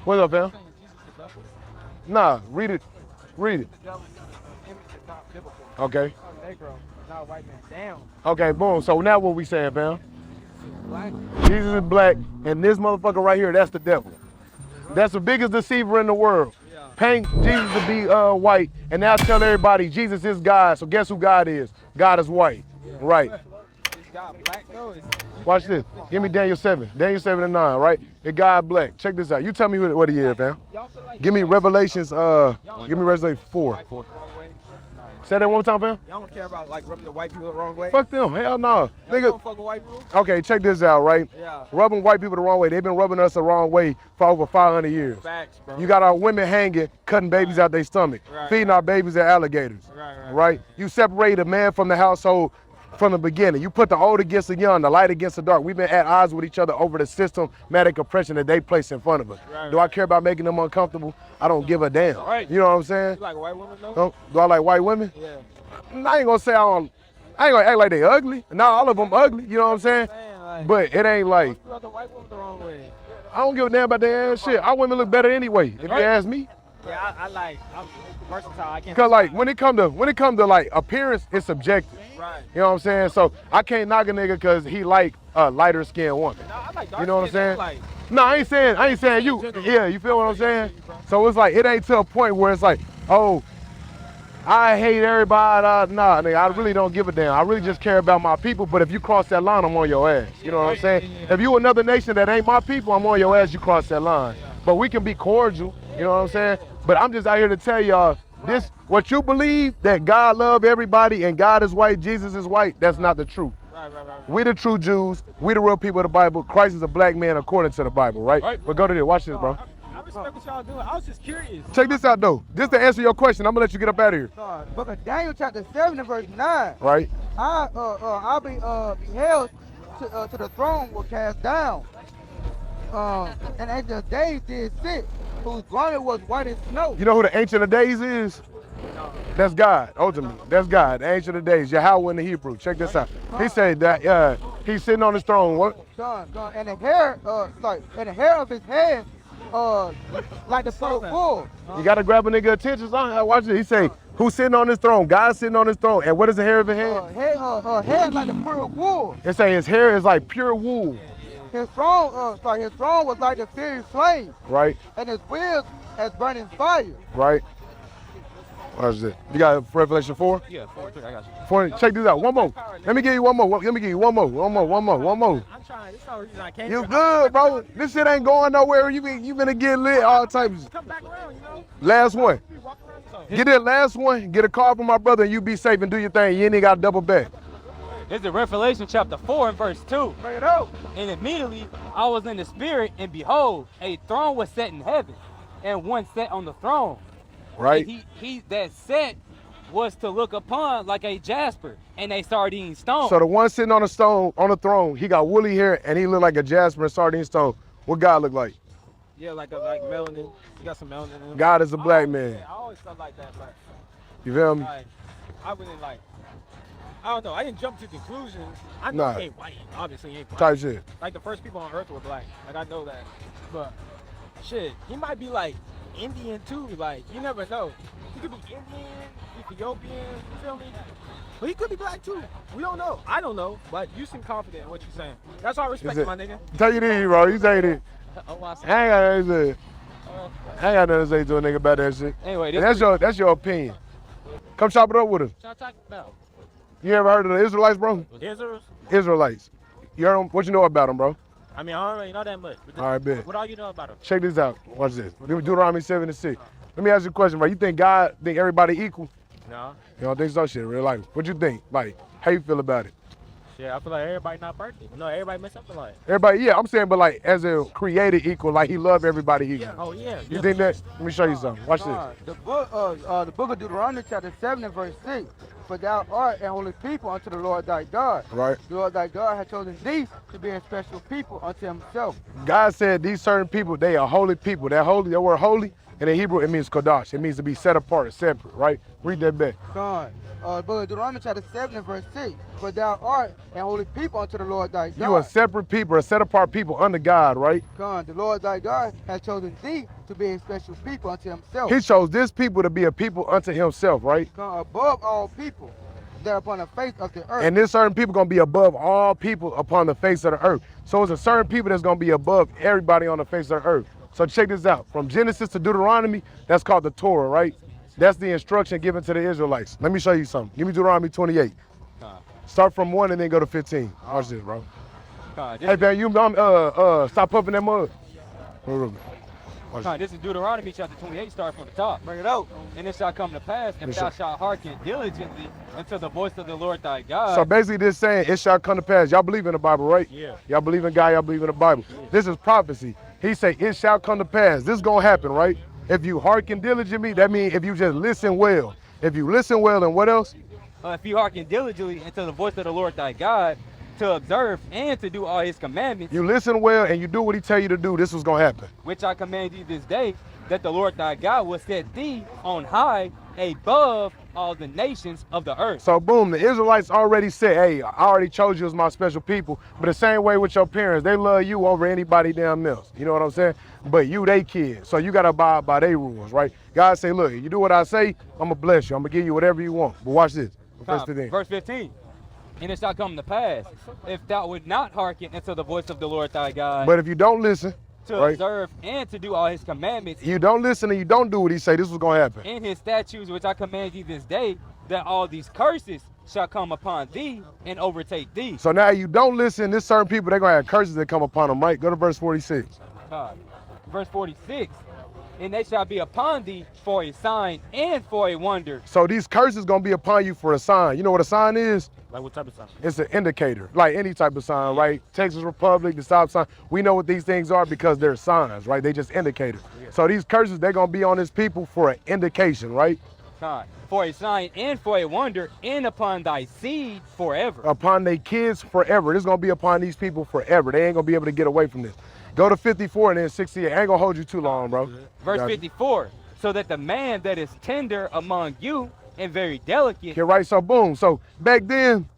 What's up, fam? Nah, read it. Read it. Okay. Okay, boom. So now what we saying, fam? Jesus is black, and this motherfucker right here, that's the devil. That's the biggest deceiver in the world. Paint Jesus to be white, and now tell everybody Jesus is God. So guess who God is? God is white. Right. Watch this. Give me Daniel 7. Daniel 7 and 9, right? The God black. Check this out. You tell me what he is, fam. Give me Revelations, give me Revelation 4. Say that one more time, fam. Y'all don't care about like rubbing the white people the wrong way? Fuck them. Hell no. Nigga. Don't fuck with white people? Okay, check this out, right? Yeah. Rubbing white people the wrong way. They've been rubbing us the wrong way for over 500 years. Facts, bro. You got our women hanging, cutting babies out their stomach, feeding our babies at alligators. Right? You separate a man from the household from the beginning. You put the old against the young, the light against the dark. We've been at odds with each other over the systematic oppression that they place in front of us. Do I care about making them uncomfortable? I don't give a damn. You know what I'm saying? You like white women though? Do I like white women? Yeah. I ain't gonna say I ain't gonna act like they ugly. Not all of them ugly, you know what I'm saying? But it ain't like, You rub the white women the wrong way. I don't give a damn about their ass shit. Our women look better anyway, if you ask me. Yeah, I'm versatile. I can't. Cause like when it come to like appearance, it's subjective. Right. You know what I'm saying? So I can't knock a nigga cause he like a lighter skinned woman. No, I like dark You know what I'm saying? Like, No, I ain't saying you. Yeah, you feel what I'm saying? So it's like it ain't to a point where it's like, oh, I hate everybody. Nah, nigga, I really don't give a damn. I really just care about my people. But if you cross that line, I'm on your ass. You know what I'm saying? If you another nation that ain't my people, I'm on your ass. You cross that line. But we can be cordial. You know what I'm saying? But I'm just out here to tell y'all this: what you believe that God love everybody and God is white, Jesus is white. That's not the truth. We the true Jews. We the real people of the Bible. Christ is a black man according to the Bible, right? But go to this. Watch this, bro. I respect what y'all doing. I was just curious. Check this out, though. Just to answer your question, I'm gonna let you get up out of here. Book of Daniel chapter 7 and verse 9. Right. I'll be beheld to the throne will cast down. And Ancient of Days did sit, whose garment was white as snow. You know who the Ancient of Days is? That's God, ultimately. That's God, the Ancient of Days, Yahweh in the Hebrew. Check this out. He said that he's sitting on his throne. What? And the hair, and the hair of his head, like the pearl bull. You gotta grab a nigga attention. Watch it. He say, who's sitting on his throne? God's sitting on his throne. And what is the hair of his head? Hair like the pearl wool. It say his hair is like pure wool. His throne was like the fiery flame. Right. And his wheels as burning fire. Right. What is it? You got Revelation 4? Yeah, 4, I got you. 4. Check this out. One more. Let me give you one more. Let me give you one more. I'm trying. This is the reason I came. You good, bro? This shit ain't going nowhere. You finna get lit all types. Come back around, you know. Last one. Get that last one. Get a call from my brother, and you be safe and do your thing. You ain't got to double back. This is Revelation chapter 4 and verse 2. Bring it out. And immediately I was in the spirit, and behold, a throne was set in heaven, and one sat on the throne. Right. And he that sat was to look upon like a jasper and a sardine stone. So the one sitting on the throne, he got woolly hair and he look like a jasper and sardine stone. What God look like? Yeah, like melanin. You got some melanin in him. God is a black man. I always felt like that, but You feel me? I wouldn't like. I don't know. I didn't jump to conclusions. I know he ain't white. Obviously, he ain't black. Type shit. Like the first people on Earth were black. Like I know that. But shit, he might be like Indian too. Like you never know. He could be Indian, Ethiopian. You feel me? But he could be black too. We don't know. I don't know. But you seem confident in what you're saying. That's why I respect you, my nigga. Tell you this, bro. You say it. I ain't got nothing to say. I ain't got nothing to say to a nigga about that shit. Anyway, and that's your opinion. Come chop it up with us. What y'all talking about? You ever heard of the Israelites, bro? Israelites. You heard them? What you know about them, bro? I mean, I don't really know that much. All right, bet. What all you know about them? Check this out. Watch this. Deuteronomy 7 and 6. Let me ask you a question, bro. You think everybody equal? No. You don't think so? Shit, real life. What you think? Like, how you feel about it? Yeah, I feel like everybody not perfect. No, everybody mess up a lot. Everybody, yeah, I'm saying, but like, as a created equal, like he loved everybody equal. Yeah. Oh, yeah. You think that? Let me show you something. Watch this. The book of Deuteronomy chapter 7 and verse 6. For thou art a holy people unto the Lord thy God. Right. The Lord thy God hath chosen thee to be a special people unto himself. God said these certain people, they are holy people. That word holy And in Hebrew, it means kodash. It means to be set apart, separate, right? Read that back. God. But Deuteronomy chapter 7 and verse 6. For thou art a holy people unto the Lord thy God. You a separate people, a set apart people under God, right? God, the Lord thy God has chosen thee to be a special people unto himself. He chose this people to be a people unto himself, right? God, above all people that are upon the face of the earth. And this certain people gonna be above all people upon the face of the earth. So it's a certain people that's gonna be above everybody on the face of the earth. So check this out. From Genesis to Deuteronomy, that's called the Torah, right? That's the instruction given to the Israelites. Let me show you something. Give me Deuteronomy 28. Start from 1 and then go to 15. Watch this, bro. Hey, man, you stop pumping that mud. This is Deuteronomy chapter 28, start from the top. Bring it out. And it shall come to pass, if thou shalt hearken diligently unto the voice of the Lord thy God. So basically this saying, it shall come to pass. Y'all believe in the Bible, right? Yeah. Y'all believe in God, y'all believe in the Bible. Yeah. This is prophecy. He say, it shall come to pass. This is gonna happen, right? If you hearken diligently, that means if you just listen well. If you listen well, and what else? If you hearken diligently unto the voice of the Lord thy God, to observe and to do all his commandments. You listen well and you do what he tell you to do, this was gonna happen. Which I command you this day, that the Lord thy God will set thee on high above all the nations of the earth. So boom, the Israelites already said, hey, I already chose you as my special people. But the same way with your parents, they love you over anybody damn else. You know what I'm saying? But you they kids, so you gotta abide by their rules, right? God say, look, you do what I say, I'm gonna bless you. I'm gonna give you whatever you want. But watch this. Verse 15. And it shall come to pass, if thou would not hearken unto the voice of the Lord thy God. But if you don't listen, to observe and to do all his commandments. You don't listen and you don't do what he say, this was gonna happen. In his statutes, which I command thee this day, that all these curses shall come upon thee and overtake thee. So now you don't listen, there's certain people, they're gonna have curses that come upon them, right? Go to verse 46. Verse 46. And they shall be upon thee for a sign and for a wonder. So these curses gonna be upon you for a sign. You know what a sign is? Like what type of sign? It's an indicator, like any type of sign, right? Texas Republic, the stop sign. We know what these things are because they're signs, right? They just indicators. Yeah. So these curses, they're gonna be on his people for an indication, right? For a sign and for a wonder, and upon thy seed forever. Upon their kids forever. This is gonna be upon these people forever. They ain't gonna be able to get away from this. Go to 54 and then 68. I ain't gonna hold you too long, bro. Verse 54. So that the man that is tender among you and very delicate. Okay, right, so boom. So back then,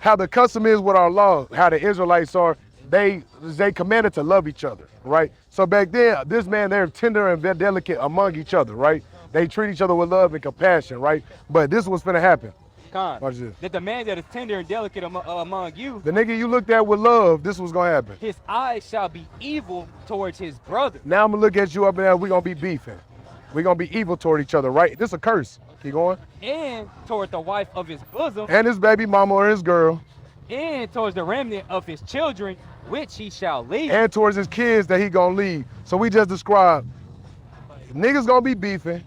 how the custom is with our law, how the Israelites are, they commanded to love each other, right? So back then, this man, they're tender and very delicate among each other, right? They treat each other with love and compassion, right? But this was finna happen. Watch this. That the man that is tender and delicate among you, the nigga you looked at with love, this was gonna happen. His eyes shall be evil towards his brother. Now I'm gonna look at you up and down, we gonna be beefing. We gonna be evil toward each other, right? This a curse. Keep going. And toward the wife of his bosom. And his baby mama or his girl. And towards the remnant of his children, which he shall leave. And towards his kids that he gonna leave. So we just described, niggas gonna be beefing,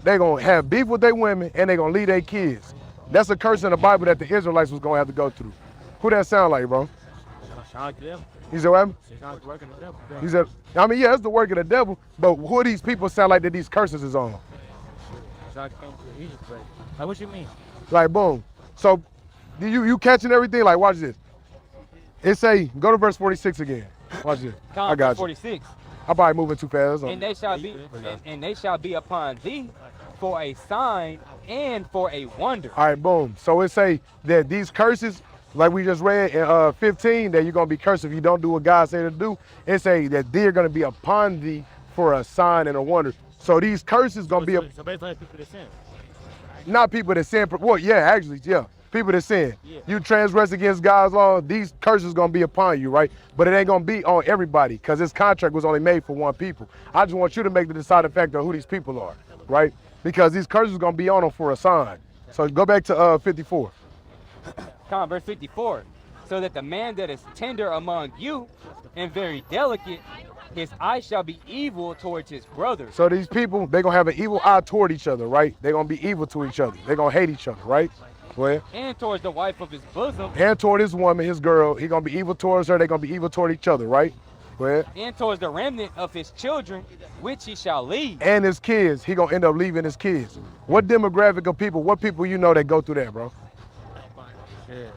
they gonna have beef with their women, and they gonna leave their kids. That's a curse in the Bible that the Israelites was gonna have to go through. Who that sound like, bro? He said what? He said, I mean, yeah, it's the work of the devil, but who these people sound like that these curses is on? Like, what you mean? Like, boom. So, you catching everything? Like, watch this. It say, go to verse 46 again. Watch this. I got you. 46. I'm probably moving too fast. And they shall be upon thee for a sign and for a wonder. All right, boom. So it say that these curses, like we just read in 15, that you're gonna be cursed if you don't do what God said to do. It say that they're gonna be upon thee for a sign and a wonder. So these curses gonna be so basically people that sin. Not people that sin. Well, yeah, actually, yeah. People that sin. Yeah. You transgress against God's law, these curses gonna be upon you, right? But it ain't gonna be on everybody, because this contract was only made for one people. I just want you to make the deciding factor of who these people are, right? Because these curses gonna be on them for a sign. So go back to 54. Verse 54. So that the man that is tender among you and very delicate, his eye shall be evil towards his brother. So these people, they gonna have an evil eye toward each other, right? They gonna be evil to each other. They gonna hate each other, right? Go ahead. And towards the wife of his bosom. And toward his woman, his girl. He gonna be evil towards her. They gonna be evil toward each other, right? Go ahead. And towards the remnant of his children, which he shall leave. And his kids. He gonna end up leaving his kids. What demographic of people, what people you know that go through that, bro? Yeah.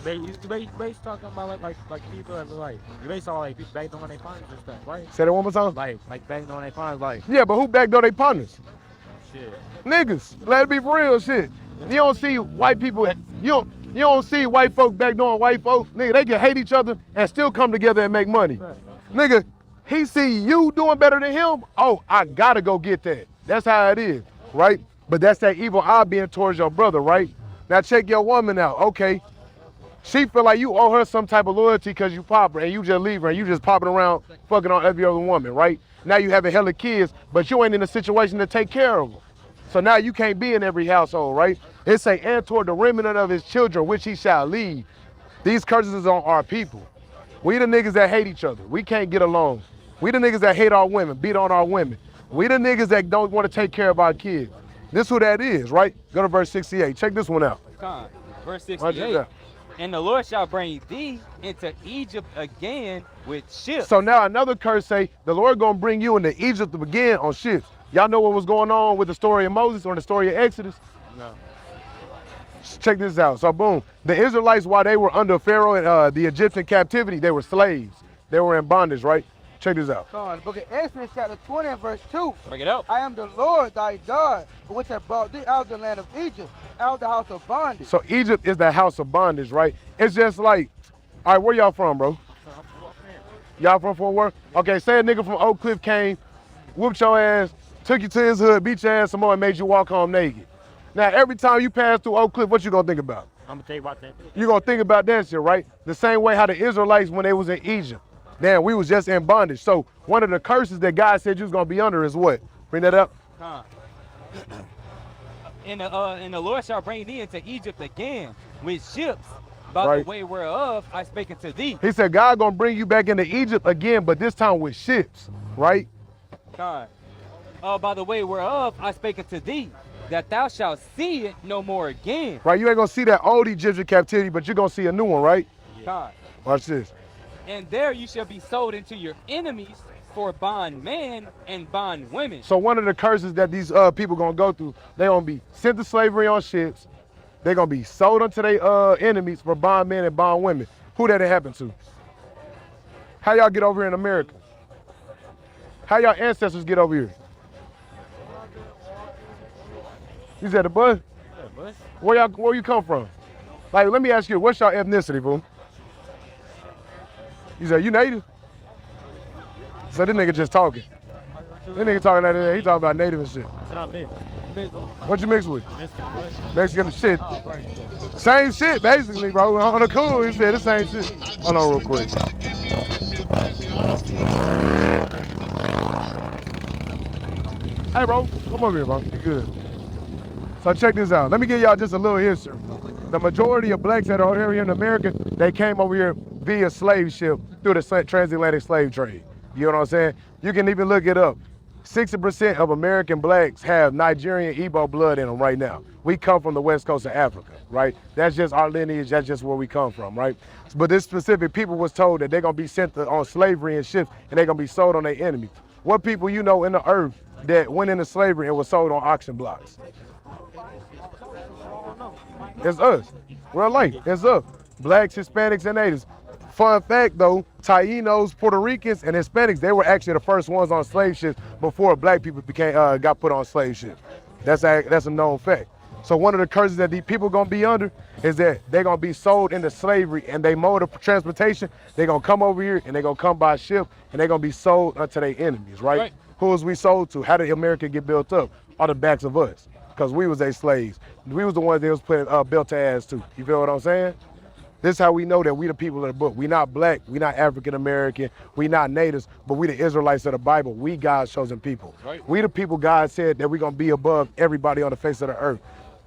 You base talking about like people that like you base all like people banging on their partners and stuff, right? Say that one more time. Like banging on their partners, like Yeah, but who backdoor their partners? shit. Niggas. Let it be for real shit. You don't see white people, you don't see white folk backdooring white folk. Nigga, they can hate each other and still come together and make money. Nigga, he see you doing better than him. Oh, I gotta go get that. That's how it is, right? But that's that evil eye being towards your brother, right? Now check your woman out. Okay, she feel like you owe her some type of loyalty because you pop her and you just leave her and you just popping around fucking on every other woman, right? Now you having hella kids, but you ain't in a situation to take care of them. So now you can't be in every household, right? It say, and toward the remnant of his children, which he shall lead. These curses is on our people. We the niggas that hate each other. We can't get along. We the niggas that hate our women, beat on our women. We the niggas that don't want to take care of our kids. This who that is, right? Go to verse 68. Check this one out. Con. Verse Watch 68. this out. And the Lord shall bring thee into Egypt again with ships. So now another curse say, the Lord gonna bring you into Egypt again on ships. Y'all know what was going on with the story of Moses or the story of Exodus? No. Check this out. So boom, the Israelites, while they were under Pharaoh and the Egyptian captivity, they were slaves. They were in bondage, right? Check this out. Son, book of Exodus chapter 20 and verse 2. Bring it up. I am the Lord thy God, which have brought thee out of the land of Egypt, out of the house of bondage. So Egypt is the house of bondage, right? It's just like, all right, where y'all from, bro? Y'all from Fort Worth? Okay, say a nigga from Oak Cliff came, whooped your ass, took you to his hood, beat your ass some more, and made you walk home naked. Now, every time you pass through Oak Cliff, what you gonna think about? I'm gonna tell you about that. You gonna think about that shit, right? The same way how the Israelites, when they was in Egypt, damn, we was just in bondage. So one of the curses that God said you was gonna be under is what? Bring that up. Con. And the Lord shall bring thee into Egypt again with ships, by Right. the way whereof I spake unto thee. He said God gonna bring you back into Egypt again, but this time with ships, right? Con. By the way whereof I spake unto thee, that thou shalt see it no more again. Right, you ain't gonna see that old Egyptian captivity, but you're gonna see a new one, right? Con. Watch this. And there you shall be sold into your enemies for bondmen and bondwomen. So one of the curses that these people gonna go through, they gonna be sent to slavery on ships. They gonna be sold unto their enemies for bondmen and bondwomen. Who that it happen to? How y'all get over here in America? How y'all ancestors get over here? You said the bus? Yeah, bus. Where you come from? Like, let me ask you, what's your ethnicity, boo? You said you native? So this nigga just talking. This nigga talking like that, he talking about native and shit. That's what I meant. What you mix with? Mexican. Mexican shit. Same shit, basically, bro. On the cool, he said the same shit. Hold on real quick. Hey, bro, come over here, bro. You good. So check this out. Let me give y'all just a little history. The majority of blacks that are here in America, they came over here via slave ship through the transatlantic slave trade. You know what I'm saying? You can even look it up. 60% of American blacks have Nigerian Igbo blood in them right now. We come from the west coast of Africa, right? That's just our lineage, that's just where we come from, right? But this specific people was told that they're gonna be sent on slavery and ships and they're gonna be sold on their enemies. What people you know in the earth that went into slavery and was sold on auction blocks? It's us. Real life, it's us. Blacks, Hispanics, and natives. Fun fact though, Tainos, Puerto Ricans, and Hispanics, they were actually the first ones on slave ships before black people got put on slave ships. That's a known fact. So one of the curses that these people gonna be under is that they're gonna be sold into slavery and they mode of transportation, they're gonna come over here and they're gonna come by ship and they're gonna be sold unto their enemies, right? Who was we sold to? How did America get built up? On the backs of us, because we was their slaves. We was the ones that was built to ass to. You feel what I'm saying? This is how we know that we the people of the book. We not black, we not African American, we not natives, but we the Israelites of the Bible. We God's chosen people. Right. We We the people God said that we're gonna be above everybody on the face of the earth.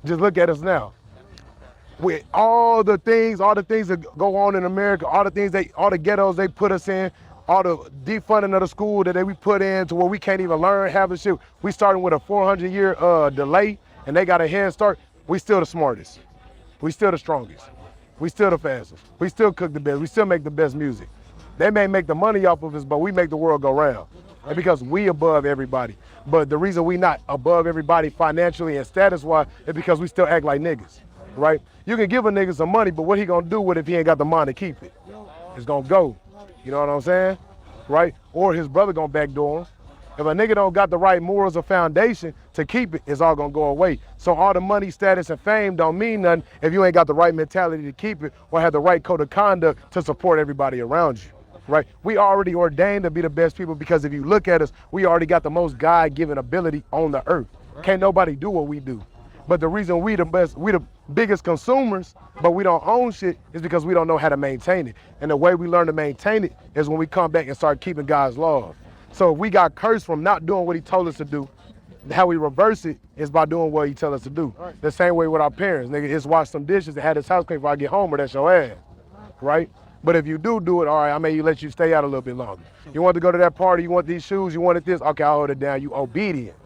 Just look at us now. With all the things that go on in America, all the ghettos they put us in, all the defunding of the school that we put in to where we can't even learn half the shit. We starting with a 400-year delay and they got a head start. We still the smartest. We still the strongest. We still the fastest. We still cook the best. We still make the best music. They may make the money off of us, but we make the world go round. And because we above everybody. But the reason we not above everybody financially and status-wise is because we still act like niggas. right? You can give a nigga some money, but what he gonna do with it if he ain't got the money to keep it? It's gonna go. You know what I'm saying? Right? Or his brother gonna backdoor him. If a nigga don't got the right morals or foundation to keep it, it's all gonna go away. So all the money, status, and fame don't mean nothing if you ain't got the right mentality to keep it or have the right code of conduct to support everybody around you, right? We already ordained to be the best people because if you look at us, we already got the most God-given ability on the earth. Can't nobody do what we do. But the reason we the biggest consumers, but we don't own shit is because we don't know how to maintain it. And the way we learn to maintain it is when we come back and start keeping God's laws. So if we got cursed from not doing what he told us to do, how we reverse it is by doing what he tell us to do. Right. The same way with our parents. Nigga, just wash some dishes and have this house clean before I get home or that's your ass, right? But if you do it, all right, I may let you stay out a little bit longer. You want to go to that party, you want these shoes, you wanted this, okay, I'll hold it down, you obedient.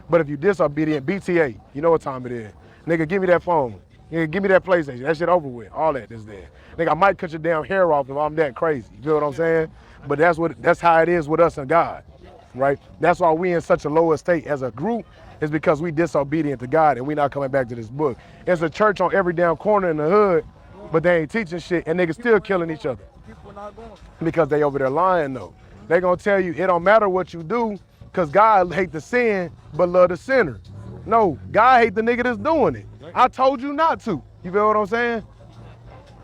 But if you disobedient, BTA, you know what time it is. Nigga, give me that phone. Nigga, give me that PlayStation. That shit over with. All that is there. Nigga, I might cut your damn hair off if I'm that crazy. You feel what I'm saying? But that's how it is with us and God, right? That's why we in such a lower state as a group is because we disobedient to God and we not coming back to this book. There's a church on every damn corner in the hood, but they ain't teaching shit and niggas still killing each other. Because they over there lying though. They gonna tell you it don't matter what you do because God hate the sin but love the sinner. No, God hate the nigga that's doing it. I told you not to. You feel what I'm saying?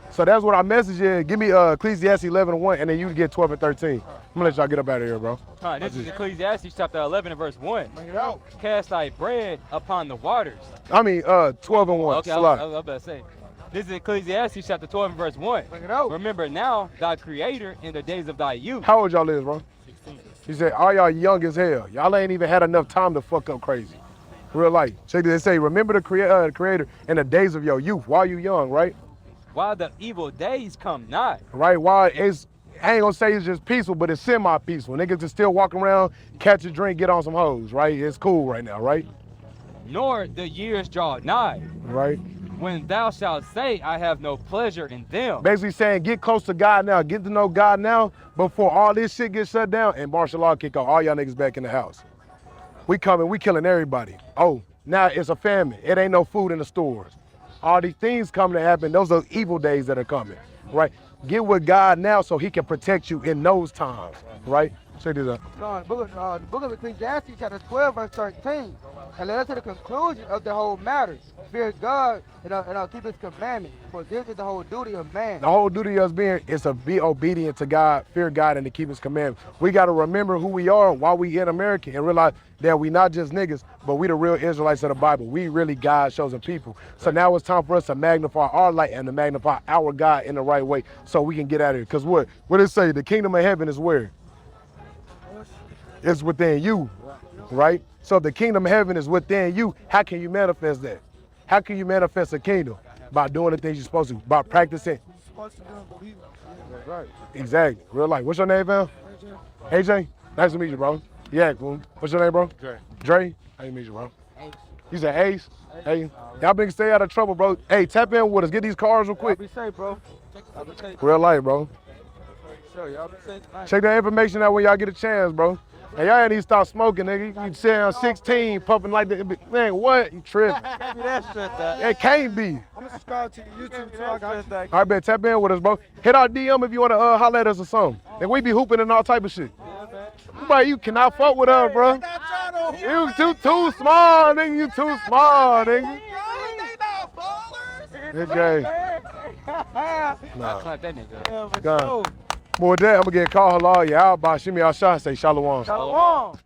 So that's what our message is. Give me Ecclesiastes 11:1, and then you get 12 and 13. I'm gonna let y'all get up out of here, bro. This is Ecclesiastes chapter 11 and verse 1. Cast thy bread upon the waters. I mean, 12 and 1. Okay, I was about to say. This is Ecclesiastes chapter 12 and verse 1. Remember now thy creator in the days of thy youth. How old y'all is, bro? 16. He said, all y'all young as hell. Y'all ain't even had enough time to fuck up crazy. Real life. Check this. They say, remember the creator in the days of your youth while you young, right? While the evil days come not. Right, while it's, I ain't gonna say it's just peaceful, but it's semi-peaceful. Niggas can still walk around, catch a drink, get on some hoes, right? It's cool right now, right? Nor the years draw nigh. Right. When thou shalt say, I have no pleasure in them. Basically saying, get close to God now, get to know God now, before all this shit gets shut down and martial law kick off, all y'all niggas back in the house. We coming, we killing everybody. Oh, now it's a famine. It ain't no food in the stores. All these things coming to happen, those are evil days that are coming, right? Get with God now so he can protect you in those times, right? Check this out. The book of Ecclesiastes, chapter 12, verse 13. And let us to the conclusion of the whole matter. Fear God and keep his commandments, for this is the whole duty of man. The whole duty of us is to be obedient to God, fear God, and to keep his commandments. We got to remember who we are while we in America and realize that we not just niggas, but we the real Israelites of the Bible. We really God's chosen people. So now it's time for us to magnify our light and to magnify our God in the right way so we can get out of here. Because what it say? The kingdom of heaven is where? It's within you, right? So if the kingdom of heaven is within you, how can you manifest that? How can you manifest a kingdom? By doing the things you're supposed to, by practicing. Right. Exactly, real life. What's your name, man? AJ? Nice to meet you, bro. Yeah, what's your name, bro? Dre. Dre? Nice to meet you, bro. Ace. You said Ace? Hey, y'all been stay out of trouble, bro. Hey, tap in with us. Get these cars real quick. Be safe, bro. Real life, bro. Sure, y'all be safe. Check that information out when y'all get a chance, bro. And y'all need to stop smoking, nigga. You sit down 16, pumping like that. Man, what? You tripping. It can't be. I'm gonna subscribe to your YouTube too. I got you. All right, man, tap in with us, bro. Hit our DM if you want to holler at us or something. And we be hooping and all type of shit. But you cannot fuck with us, bro. You too small, nigga. You too small, nigga. Okay. Nah. Clap that nigga. Gone. More than that, I'm gonna get called halal. Yeah, I'll buy Shimmy Al Shah say Shalom. Shalom.